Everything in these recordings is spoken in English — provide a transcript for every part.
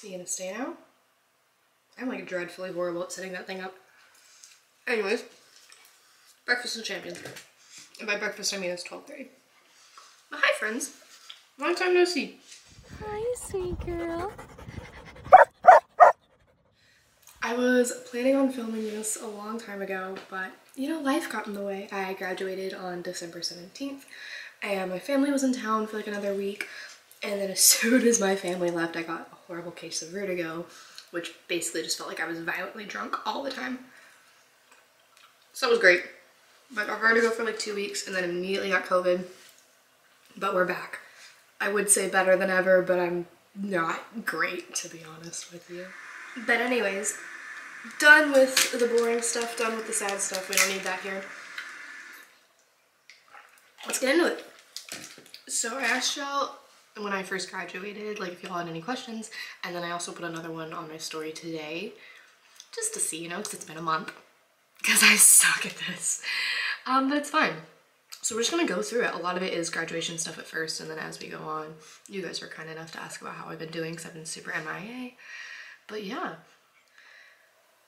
You gonna stay now? I'm like dreadfully horrible at setting that thing up. Anyways, breakfast of champions. And by breakfast I mean it's 12:30. But hi friends. Long time no see. Hi, sweet girl. I was planning on filming this a long time ago, but you know, life got in the way. I graduated on December 17th and my family was in town for like another week. And then as soon as my family left, I got a horrible case of vertigo, which basically just felt like I was violently drunk all the time. So it was great. I got vertigo for like 2 weeks and then immediately got COVID, but we're back. I would say better than ever, but I'm not great, to be honest with you. But anyways, done with the boring stuff, done with the sad stuff. We don't need that here. Let's get into it. So I asked y'all when I first graduated, like if y'all had any questions, and then I also put another one on my story today, just to see, you know, because it's been a month, because I suck at this. But it's fine. So we're just gonna go through it. A lot of it is graduation stuff at first, and then as we go on, you guys were kind enough to ask about how I've been doing, because I've been super MIA. But yeah,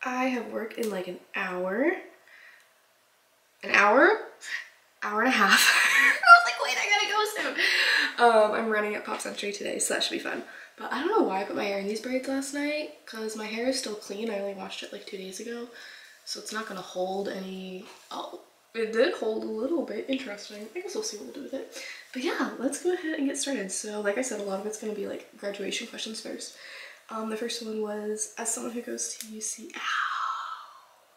I have worked in like an hour and a half. I was like, wait, I gotta go soon. I'm running at Pop Century today, so that should be fun. But I don't know why I put my hair in these braids last night, because my hair is still clean. I only washed it like 2 days ago, so it's not gonna hold any. Oh, it did hold a little bit. Interesting. I guess we'll see what we'll do with it. But yeah, let's go ahead and get started. So like I said, a lot of it's gonna be like graduation questions first. The first one was, as someone who goes to UCF, ow,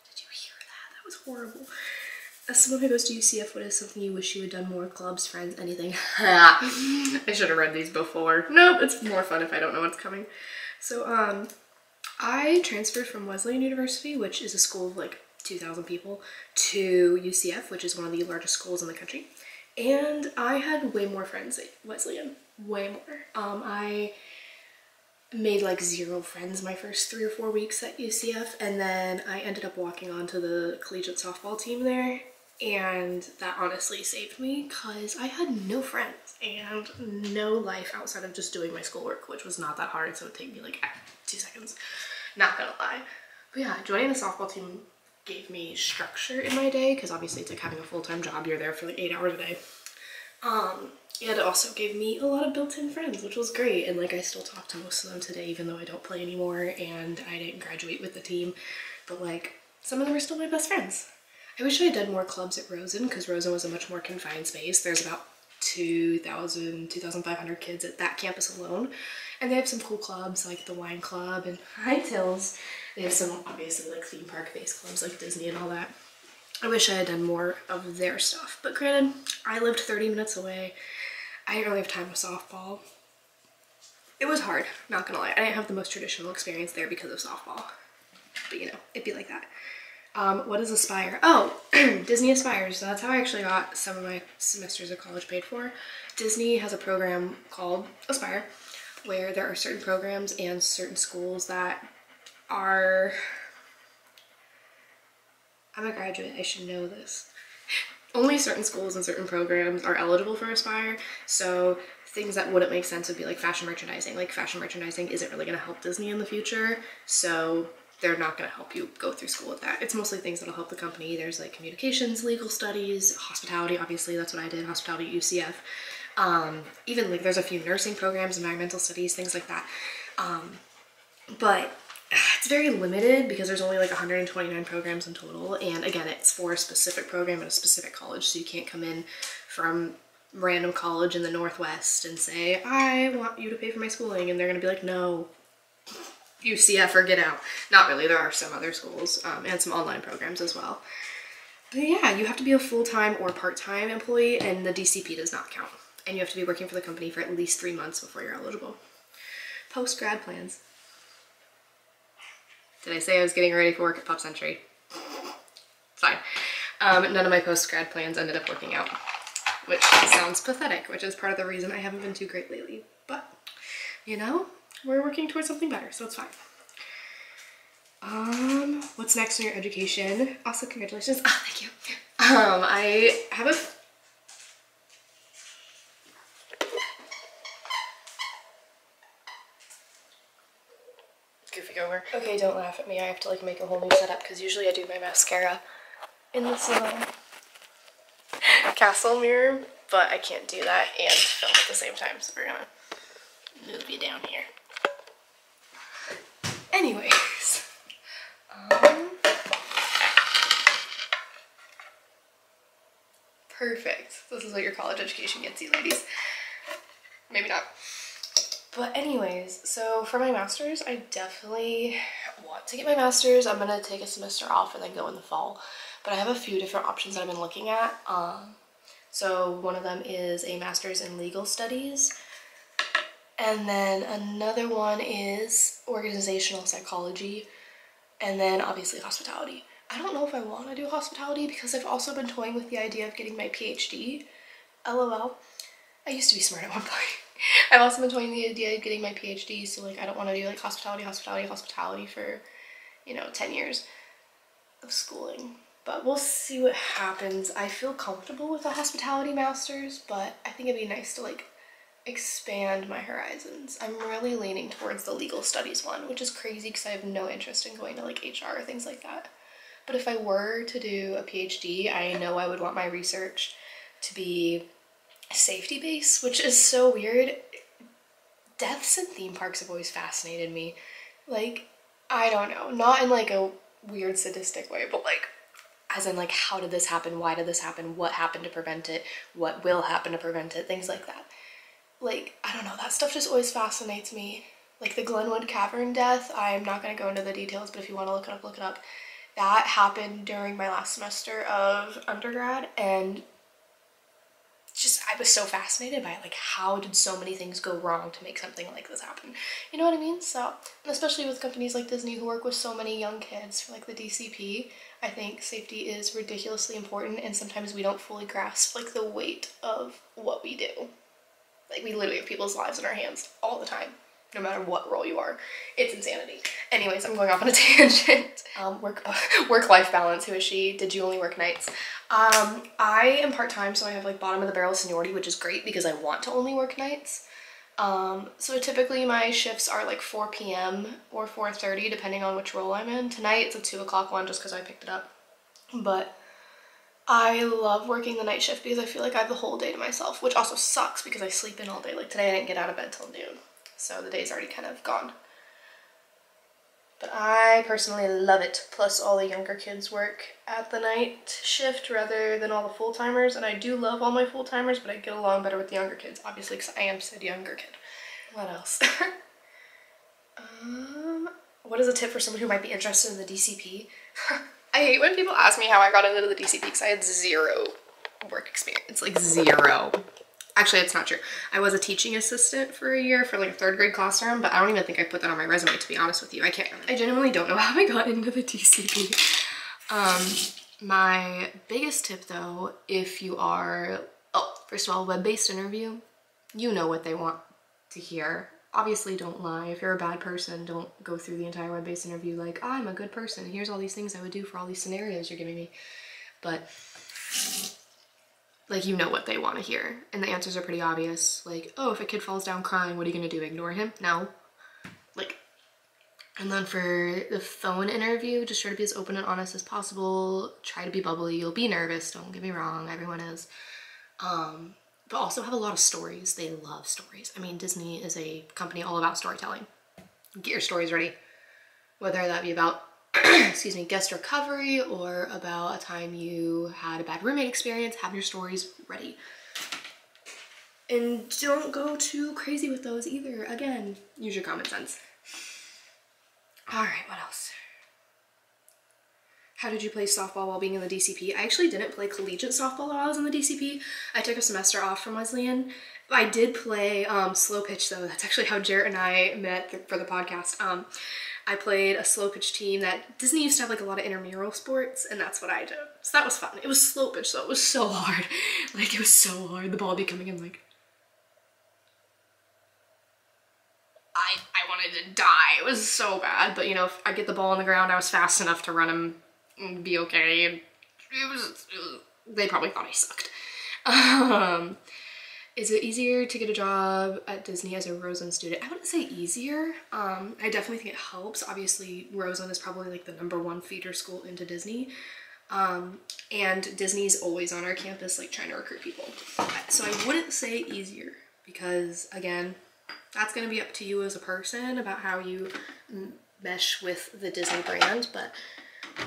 did you hear that? That was horrible. As someone who goes to UCF, what is something you wish you had done more? Clubs, friends, anything? I should have read these before. Nope, it's more fun if I don't know what's coming. So, I transferred from Wesleyan University, which is a school of like 2,000 people, to UCF, which is one of the largest schools in the country. And I had way more friends at Wesleyan, way more. I made like 0 friends my first 3 or 4 weeks at UCF, and then I ended up walking onto the collegiate softball team there, and that honestly saved me because I had no friends and no life outside of just doing my schoolwork, which was not that hard, so it would take me like 2 seconds, not gonna lie. But yeah, joining the softball team gave me structure in my day, because obviously it's like having a full-time job. You're there for like 8 hours a day. It also gave me a lot of built-in friends, which was great, and like I still talk to most of them today, even though I don't play anymore and I didn't graduate with the team, but like some of them are still my best friends. I wish I had done more clubs at Rosen, because Rosen was a much more confined space. There's about 2,500 kids at that campus alone, and they have some cool clubs like the wine club and Hi Tills. They have some obviously like theme park based clubs like Disney and all that. I wish I had done more of their stuff, but granted, I lived 30 minutes away. I didn't really have time with softball. It was hard, not gonna lie. I didn't have the most traditional experience there because of softball, but you know, it'd be like that. What is Aspire? Oh, Disney Aspires. So that's how I actually got some of my semesters of college paid for. Disney has a program called Aspire, where there are certain programs and certain schools that are... I'm a graduate, I should know this. Only certain schools and certain programs are eligible for Aspire, so things that wouldn't make sense would be like fashion merchandising. Like fashion merchandising isn't really going to help Disney in the future, so they're not going to help you go through school with that. It's mostly things that'll help the company. There's like communications, legal studies, hospitality, obviously that's what I did, hospitality at UCF. Even like there's a few nursing programs, environmental studies, things like that. But it's very limited because there's only like 129 programs in total, and again, it's for a specific program at a specific college, so you can't come in from random college in the Northwest and say, I want you to pay for my schooling, and they're gonna be like, no, UCF or get out. Not really, there are some other schools and some online programs as well. But yeah, you have to be a full-time or part-time employee, and the DCP does not count. And you have to be working for the company for at least 3 months before you're eligible. Post-grad plans. Did I say I was getting ready for work at Pop Century? It's fine. None of my post-grad plans ended up working out, which sounds pathetic, which is part of the reason I haven't been too great lately. But, you know, we're working towards something better, so it's fine. What's next in your education? Also, congratulations. Oh, thank you. I have a... goofy over. Okay, don't laugh at me. I have to like make a whole new setup because usually I do my mascara in this little castle mirror, but I can't do that and film at the same time, so we're gonna move you down here. Anyways, perfect. This is what your college education gets you, ladies. Maybe not. But anyways, so for my master's, I definitely want to get my master's. I'm gonna take a semester off and then go in the fall. But I have a few different options that I've been looking at. So one of them is a master's in legal studies. And then another one is organizational psychology. And then obviously hospitality. I don't know if I want to do hospitality because I've also been toying with the idea of getting my PhD. LOL. I used to be smart at one point. I've also been toying with the idea of getting my PhD, so like I don't want to do like hospitality for, you know, 10 years of schooling. But we'll see what happens. I feel comfortable with a hospitality master's, but I think it'd be nice to like expand my horizons. I'm really leaning towards the legal studies one, which is crazy because I have no interest in going to like HR or things like that. But if I were to do a PhD, I know I would want my research to be safety based, which is so weird. Deaths in theme parks have always fascinated me. Like, I don't know, not in like a weird sadistic way, but like as in like, how did this happen? Why did this happen? What happened to prevent it? What will happen to prevent it? Things like that. Like, I don't know, that stuff just always fascinates me. Like the Glenwood Cavern death, I'm not going to go into the details, but if you want to look it up, look it up. That happened during my last semester of undergrad, and just, I was so fascinated by it. Like, how did so many things go wrong to make something like this happen? You know what I mean? So, and especially with companies like Disney who work with so many young kids for like the DCP, I think safety is ridiculously important, and sometimes we don't fully grasp like the weight of what we do. Like, we literally have people's lives in our hands all the time, no matter what role you are. It's insanity. Anyways, I'm going off on a tangent. Work-life balance, who is she? Did you only work nights? I am part-time, so I have like bottom of the barrel seniority, which is great because I want to only work nights. So typically my shifts are like 4 p.m. or 4:30, depending on which role I'm in. Tonight it's a 2 o'clock one just because I picked it up. But I love working the night shift because I feel like I have the whole day to myself, which also sucks because I sleep in all day. Like today I didn't get out of bed till noon, so the day's already kind of gone. But I personally love it. Plus all the younger kids work at the night shift rather than all the full-timers, and I do love all my full-timers, but I get along better with the younger kids, obviously, because I am said younger kid. What else? What is a tip for someone who might be interested in the DCP? I hate when people ask me how I got into the DCP because I had zero work experience, like zero. Actually, it's not true. I was a teaching assistant for a year for like a 3rd grade classroom, but I don't even think I put that on my resume, to be honest with you. I genuinely don't know how I got into the DCP. My biggest tip though, if you are, first of all, web-based interview, you know what they want to hear. Obviously, don't lie. If you're a bad person, don't go through the entire web-based interview like, I'm a good person. Here's all these things I would do for all these scenarios you're giving me. But like, you know what they want to hear. And the answers are pretty obvious. Like, oh, if a kid falls down crying, what are you going to do? Ignore him? No. Like, and then for the phone interview, just try to be as open and honest as possible. Try to be bubbly. You'll be nervous. Don't get me wrong. Everyone is. But also have a lot of stories. They love stories. I mean, Disney is a company all about storytelling. Get your stories ready. Whether that be about, excuse me, guest recovery or about a time you had a bad roommate experience, have your stories ready. And don't go too crazy with those either. Again, use your common sense. All right, what else? How did you play softball while being in the DCP? I actually didn't play collegiate softball while I was in the DCP. I took a semester off from Wesleyan. I did play slow pitch though. That's actually how Jarrett and I met for the podcast. I played a slow pitch team that Disney used to have like a lot of intramural sports, and that's what I did. So that was fun. It was slow pitch though. It was so hard. Like, it was so hard. The ball would be coming in like, I wanted to die. It was so bad. But you know, if I get the ball on the ground, I was fast enough to run him and be okay. And it was they probably thought I sucked. Is it easier to get a job at Disney as a Rosen student? I wouldn't say easier. I definitely think it helps. Obviously, Rosen is probably like the #1 feeder school into Disney. And Disney's always on our campus like trying to recruit people. So I wouldn't say easier because, again, that's going to be up to you as a person about how you mesh with the Disney brand, but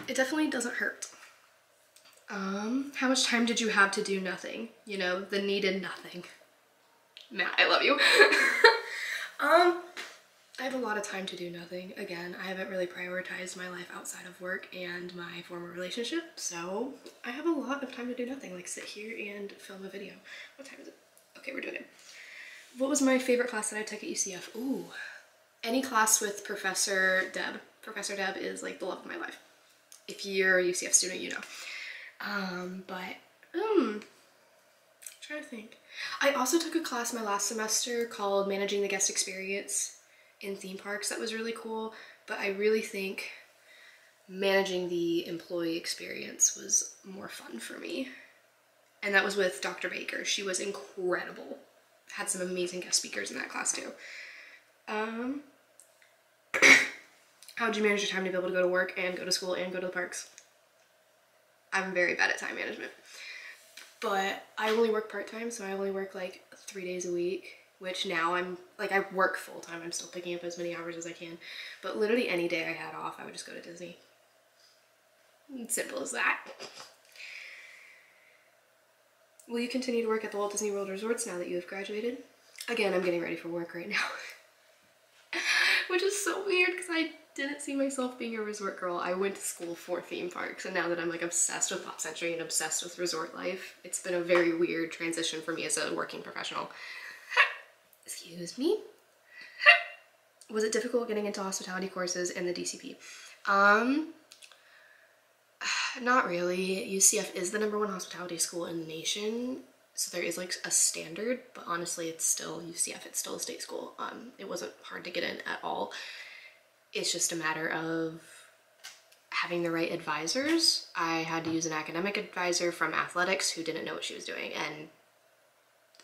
it definitely doesn't hurt. How much time did you have to do nothing? You know, the needed nothing. Matt, I love you. I have a lot of time to do nothing. Again, I haven't really prioritized my life outside of work and my former relationship, so I have a lot of time to do nothing, like sit here and film a video. What time is it? Okay, we're doing it. What was my favorite class that I took at UCF? Ooh, any class with Professor Deb. Professor Deb is like the love of my life. If you're a UCF student, you know. I'm trying to think. I also took a class my last semester called Managing the Guest Experience in Theme Parks. That was really cool, but I really think managing the employee experience was more fun for me. And that was with Dr. Baker. She was incredible. Had some amazing guest speakers in that class too. How would you manage your time to be able to go to work and go to school and go to the parks? I'm very bad at time management, but I only work part-time, so I only work like 3 days a week, which now I'm like, I work full-time. I'm still picking up as many hours as I can, but literally any day I had off, I would just go to Disney. Simple as that. Will you continue to work at the Walt Disney World Resorts now that you have graduated? Again, I'm getting ready for work right now, which is so weird because I didn't see myself being a resort girl. I went to school for theme parks, and now that I'm like obsessed with Pop Century and obsessed with resort life, it's been a very weird transition for me as a working professional. Excuse me. Was it difficult getting into hospitality courses and the DCP? Not really. UCF is the #1 hospitality school in the nation, so there is like a standard, but honestly it's still UCF, it's still a state school. It wasn't hard to get in at all. It's just a matter of having the right advisors. I had to use an academic advisor from athletics who didn't know what she was doing, and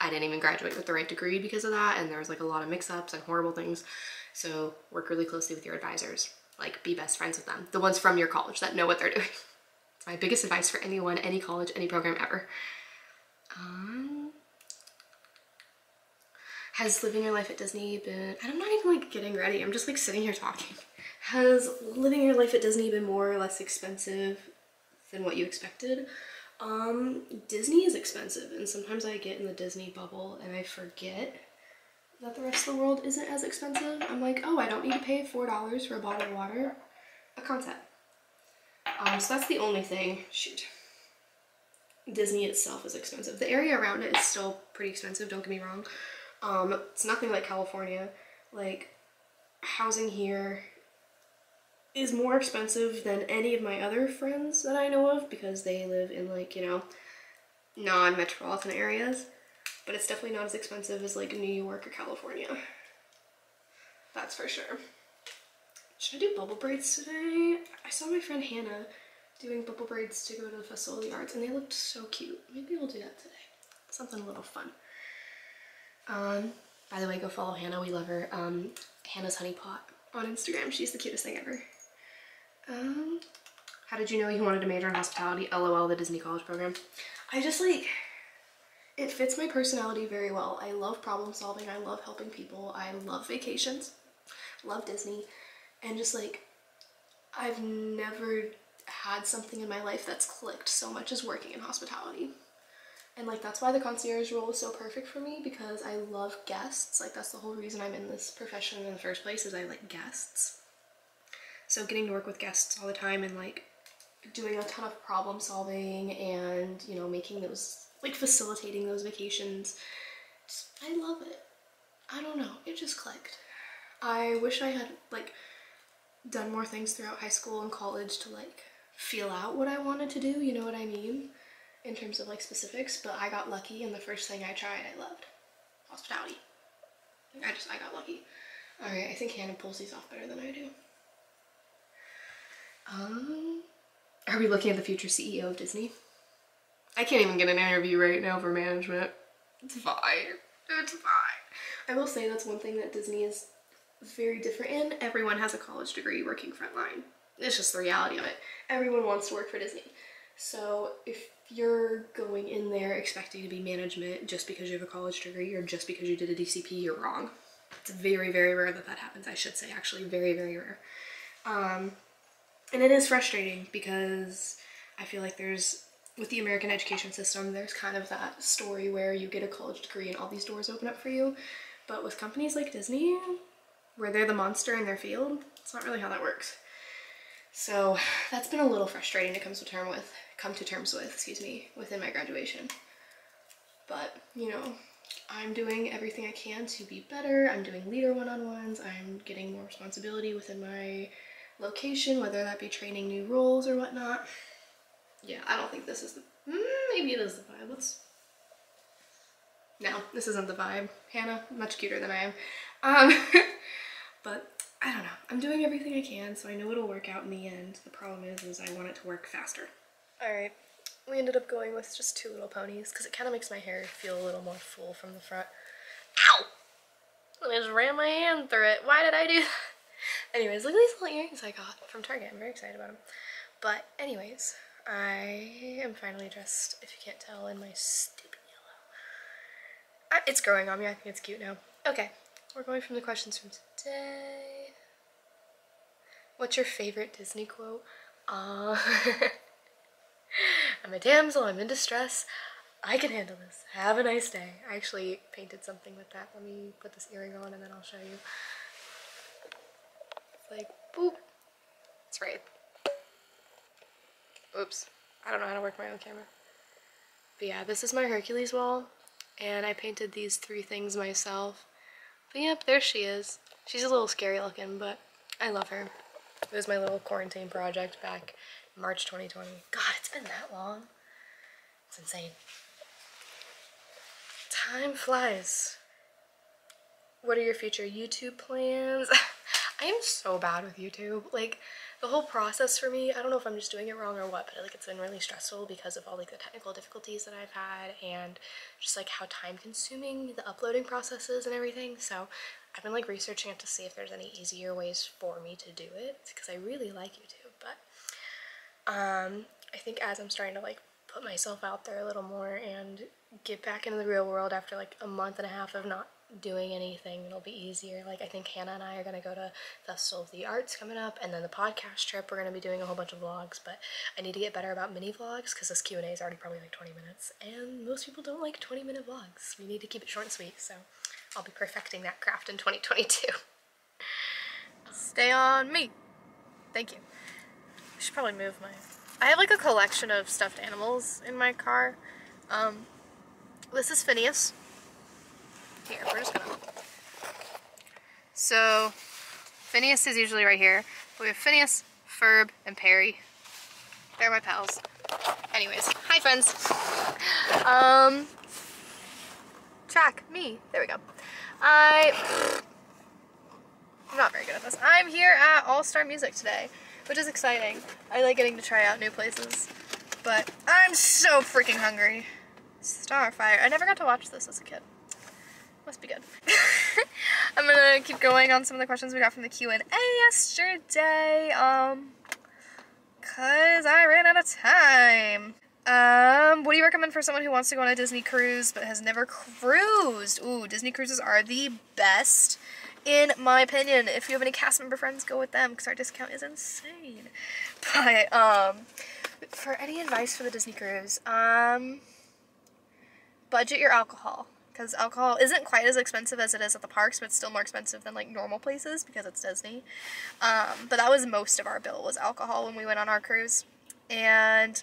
I didn't even graduate with the right degree because of that, and there was like a lot of mix-ups and horrible things. So work really closely with your advisors. Like, be best friends with them. The ones from your college that know what they're doing. It's my biggest advice for anyone, any college, any program ever. Has living your life at Disney been, and I'm not even like getting ready, I'm just like sitting here talking. Has living your life at Disney been more or less expensive than what you expected? Disney is expensive, and sometimes I get in the Disney bubble and I forget that the rest of the world isn't as expensive. I'm like, oh, I don't need to pay $4 for a bottle of water. A concept. So that's the only thing. Shoot. Disney itself is expensive. The area around it is still pretty expensive, don't get me wrong. It's nothing like California. Like, housing here is more expensive than any of my other friends that I know of because they live in like, you know, non-metropolitan areas, but it's definitely not as expensive as like New York or California. That's for sure. Should I do bubble braids today? I saw my friend Hannah doing bubble braids to go to the Festival of the Arts and they looked so cute. Maybe we'll do that today. Something a little fun. By the way, go follow Hannah. We love her. Hannah's Honey Pot on Instagram. She's the cutest thing ever. How did you know you wanted to major in hospitality? LOL, the Disney College program. I just like, it fits my personality very well. I love problem solving. I love helping people. I love vacations. Love Disney. And just like, I've never had something in my life that's clicked so much as working in hospitality. And like, that's why the concierge role is so perfect for me, because I love guests. Like, that's the whole reason I'm in this profession in the first place, is I like guests. So getting to work with guests all the time and like doing a ton of problem solving and, you know, making those, like facilitating those vacations, I love it. I don't know, it just clicked. I wish I had like done more things throughout high school and college to like feel out what I wanted to do, you know what I mean? In terms of like specifics, but I got lucky and the first thing I tried I loved. Hospitality. I got lucky. Alright, I think Hannah pulls these off better than I do. Are we looking at the future CEO of Disney? I can't even get an interview right now for management. It's fine. It's fine. I will say that's one thing that Disney is very different in. Everyone has a college degree working frontline. It's just the reality of it. Everyone wants to work for Disney. So if you're going in there expecting to be management just because you have a college degree or just because you did a DCP, you're wrong. It's very, very rare that that happens, I should say. Actually, very, very rare. And it is frustrating because I feel like with the American education system, there's kind of that story where you get a college degree and all these doors open up for you. But with companies like Disney, where they're the monster in their field, it's not really how that works. So that's been a little frustrating to come to terms with, excuse me, within my graduation. But, you know, I'm doing everything I can to be better. I'm doing leader one-on-ones. I'm getting more responsibility within my location, whether that be training new roles or whatnot. Yeah, I don't think this is the, maybe it is the vibe. No, this isn't the vibe. Hannah, much cuter than I am. But I don't know. I'm doing everything I can, so I know it'll work out in the end. The problem is I want it to work faster. All right, we ended up going with just 2 little ponies because it kind of makes my hair feel a little more full from the front. Ow! I just ran my hand through it. Why did I do that? Anyways, look at these little earrings I got from Target. I'm very excited about them. But anyways, I am finally dressed, if you can't tell, in my stupid yellow. It's growing on me. I think it's cute now. Okay, we're going from the questions from today. What's your favorite Disney quote? I'm a damsel, I'm in distress. I can handle this. Have a nice day. I actually painted something with that. Let me put this earring on and then I'll show you. It's like, boop. It's right. Oops. I don't know how to work my own camera. But yeah, this is my Hercules wall. And I painted these 3 things myself. But yep, there she is. She's a little scary looking, but I love her. It was my little quarantine project back in March 2020. God, it's been that long. It's insane. Time flies. What are your future YouTube plans? I am so bad with YouTube. Like, the whole process for me, I don't know if I'm just doing it wrong or what, but like it's been really stressful because of all like the technical difficulties that I've had and just like how time consuming the uploading process is and everything. So I've been like researching it to see if there's any easier ways for me to do it because I really like YouTube. But I think as I'm starting to like put myself out there a little more and get back into the real world after like a month and a half of not doing anything, it'll be easier. Like I think Hannah and I are gonna go to Festival of the Arts coming up, and then the podcast trip we're gonna be doing a whole bunch of vlogs, but I need to get better about mini vlogs because this Q&A is already probably like 20 minutes and most people don't like 20-minute vlogs. We need to keep it short and sweet, so I'll be perfecting that craft in 2022. Stay on me. Thank you. I should probably move I have like a collection of stuffed animals in my car. This is Phineas. Here, we're just gonna... So, Phineas is usually right here. We have Phineas, Ferb, and Perry. They're my pals. Anyways, hi friends. Track, me. There we go. I'm not very good at this. I'm here at All-Star Music today, which is exciting. I like getting to try out new places, but I'm so freaking hungry. Starfire. I never got to watch this as a kid. Must be good. I'm gonna keep going on some of the questions we got from the Q&A yesterday, cause I ran out of time. What do you recommend for someone who wants to go on a Disney cruise but has never cruised? Ooh, Disney cruises are the best, in my opinion. If you have any cast member friends, go with them, because our discount is insane. But, for any advice for the Disney cruise, budget your alcohol, because alcohol isn't quite as expensive as it is at the parks, but it's still more expensive than like normal places because it's Disney. But that was most of our bill, was alcohol when we went on our cruise. And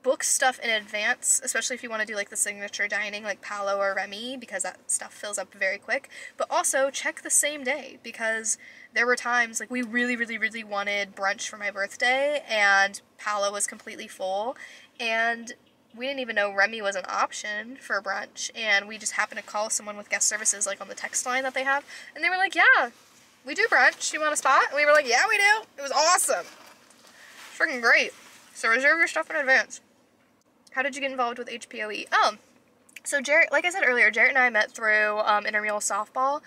book stuff in advance, especially if you want to do like the signature dining like Hpoe or Remy, because that stuff fills up very quick. But also check the same day, because there were times like we really wanted brunch for my birthday and Hpoe was completely full, and we didn't even know Remy was an option for brunch, and we just happened to call someone with guest services like on the text line that they have, and they were like, yeah, we do brunch, you want a spot? And we were like, yeah, we do. It was awesome. Freaking great. So reserve your stuff in advance. How did you get involved with Hpoe? Oh, So Jarrett, like I said earlier, Jarrett and I met through intramural softball,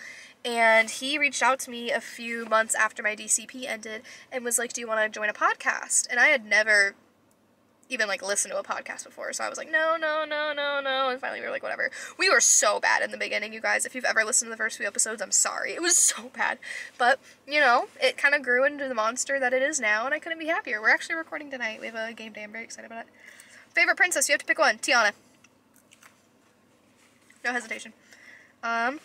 and he reached out to me a few months after my DCP ended and was like, do you want to join a podcast? And I had never even like listened to a podcast before, so I was like, no, and finally we were like, whatever. We were so bad in the beginning, you guys. If you've ever listened to the first few episodes, I'm sorry. It was so bad. But, you know, it kind of grew into the monster that it is now, and I couldn't be happier. We're actually recording tonight. We have a game day. I'm very excited about it. Favorite princess? You have to pick one. Tiana. No hesitation. How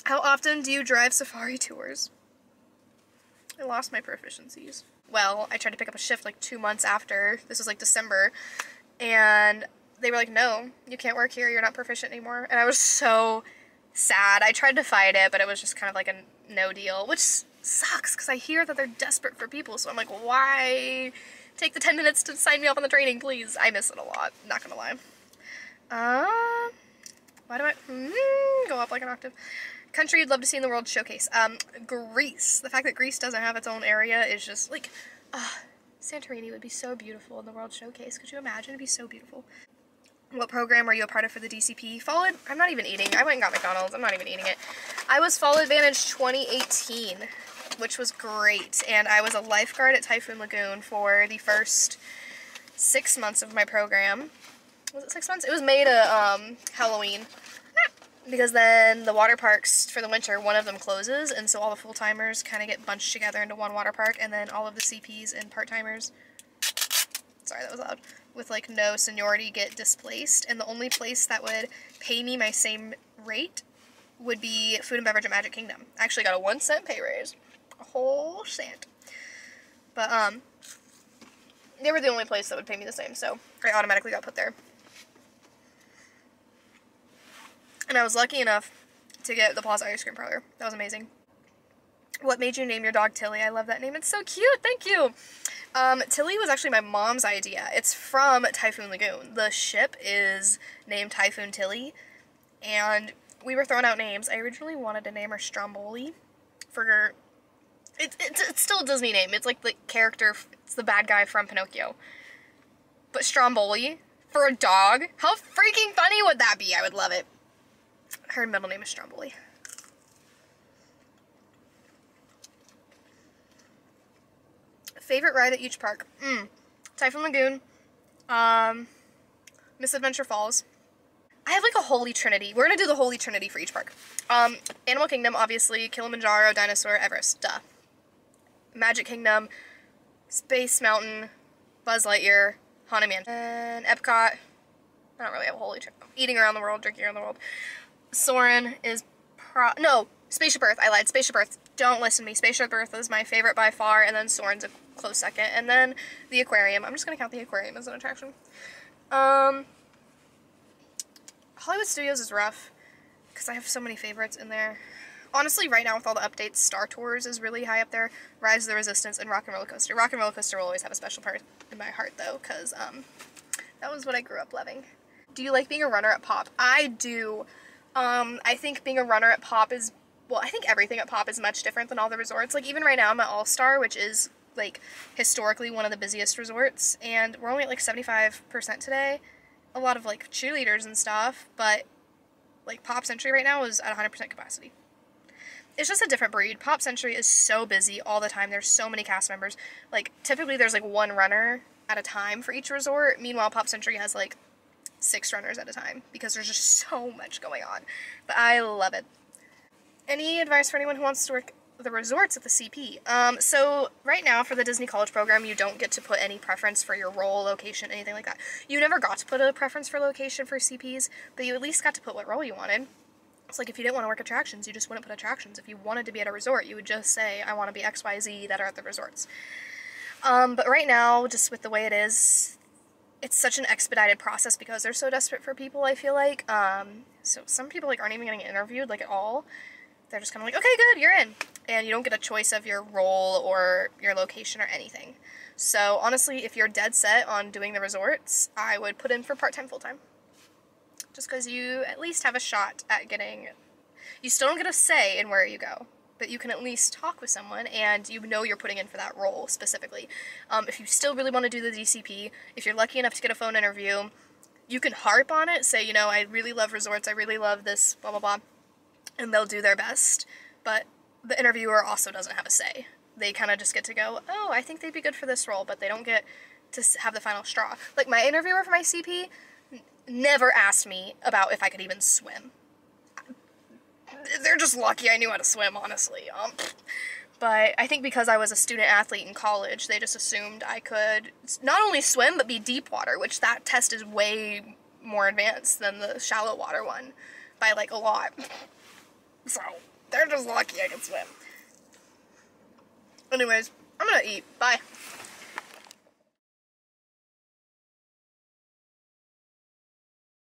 often do you drive safari tours? I lost my proficiencies. Well, I tried to pick up a shift like 2 months after. This was like December. And they were like, no, you can't work here. You're not proficient anymore. And I was so sad. I tried to fight it, but it was just kind of like a no deal, which sucks because I hear that they're desperate for people. So I'm like, why take the 10 minutes to sign me up on the training, please? I miss it a lot. Not gonna lie. Why do I go up like an octave? Country you'd love to see in the World Showcase. Greece. The fact that Greece doesn't have its own area is just like, Santorini would be so beautiful in the World Showcase. Could you imagine? It'd be so beautiful. What program were you a part of for the DCP? Fall, I'm not even eating. I went and got McDonald's. I'm not even eating it. I was Fall Advantage 2018, which was great. And I was a lifeguard at Typhoon Lagoon for the first 6 months of my program. Was it 6 months? It was May to Halloween. Because then the water parks for the winter, one of them closes, and so all the full-timers kind of get bunched together into one water park, and then all of the CPs and part-timers, sorry that was loud, with like no seniority get displaced, and the only place that would pay me my same rate would be Food and Beverage at Magic Kingdom. I actually got a 1-cent pay raise. A whole cent. But, they were the only place that would pay me the same, so I automatically got put there. And I was lucky enough to get the Plaza Ice Cream Parlor. That was amazing. What made you name your dog Tilly? I love that name. It's so cute. Thank you. Tilly was actually my mom's idea. It's from Typhoon Lagoon. The ship is named Typhoon Tilly. And we were throwing out names. I originally wanted to name her Stromboli for... It's still a Disney name. It's like the character... It's the bad guy from Pinocchio. But Stromboli for a dog? How freaking funny would that be? I would love it. Her middle name is Stromboli. Favorite ride at each park? Typhoon Lagoon. Misadventure Falls. I have like a holy trinity. We're gonna do the holy trinity for each park. Animal Kingdom, obviously. Kilimanjaro, Dinosaur, Everest. Duh. Magic Kingdom. Space Mountain. Buzz Lightyear. Haunted Mansion. And Epcot. I don't really have a holy trinity. Eating around the world, drinking around the world. Soarin' is no, Spaceship Earth. I lied. Spaceship Earth. Don't listen to me. Spaceship Earth is my favorite by far, and then Soarin's a close second, and then the aquarium. I'm just gonna count the aquarium as an attraction. Hollywood Studios is rough because I have so many favorites in there. Honestly, right now with all the updates, Star Tours is really high up there. Rise of the Resistance and Rock and Roller Coaster. Rock and Roller Coaster will always have a special part in my heart though, because that was what I grew up loving. Do you like being a runner at Pop? I do. I think being a runner at Pop is, well, I think everything at Pop is much different than all the resorts. Like, even right now I'm at All-Star, which is, like, historically one of the busiest resorts, and we're only at, like, 75% today. A lot of, like, cheerleaders and stuff, but, like, Pop Century right now is at 100% capacity. It's just a different breed. Pop Century is so busy all the time. There's so many cast members. Like, typically there's, like, one runner at a time for each resort. Meanwhile, Pop Century has, like, 6 runners at a time because there's just so much going on. But I love it. Any advice for anyone who wants to work the resorts at the CP? So right now for the Disney College program, you don't get to put any preference for your role, location, anything like that. You never got to put a preference for location for CPs, but you at least got to put what role you wanted. It's like if you didn't want to work attractions, you just wouldn't put attractions. If you wanted to be at a resort, you would just say, I want to be XYZ that are at the resorts. But right now, just with the way it is, it's such an expedited process because they're so desperate for people, I feel like. So some people like aren't even getting interviewed like at all. They're just kind of like, okay, good, you're in. And you don't get a choice of your role or your location or anything. So honestly, if you're dead set on doing the resorts, I would put in for part-time, full-time. Just because you at least have a shot at getting, you still don't get a say in where you go, but you can at least talk with someone and you know you're putting in for that role specifically. If you still really want to do the DCP, if you're lucky enough to get a phone interview, you can harp on it, say, you know, I really love resorts, I really love this, blah, blah, blah, and they'll do their best, but the interviewer also doesn't have a say. They kind of just get to go, oh, I think they'd be good for this role, but they don't get to have the final straw. Like, my interviewer for my CP never asked me about if I could even swim. They're just lucky I knew how to swim, honestly. But I think because I was a student athlete in college, they just assumed I could not only swim, but be deep water, which that test is way more advanced than the shallow water one by, like, a lot. So, they're just lucky I can swim. Anyways, I'm gonna eat. Bye.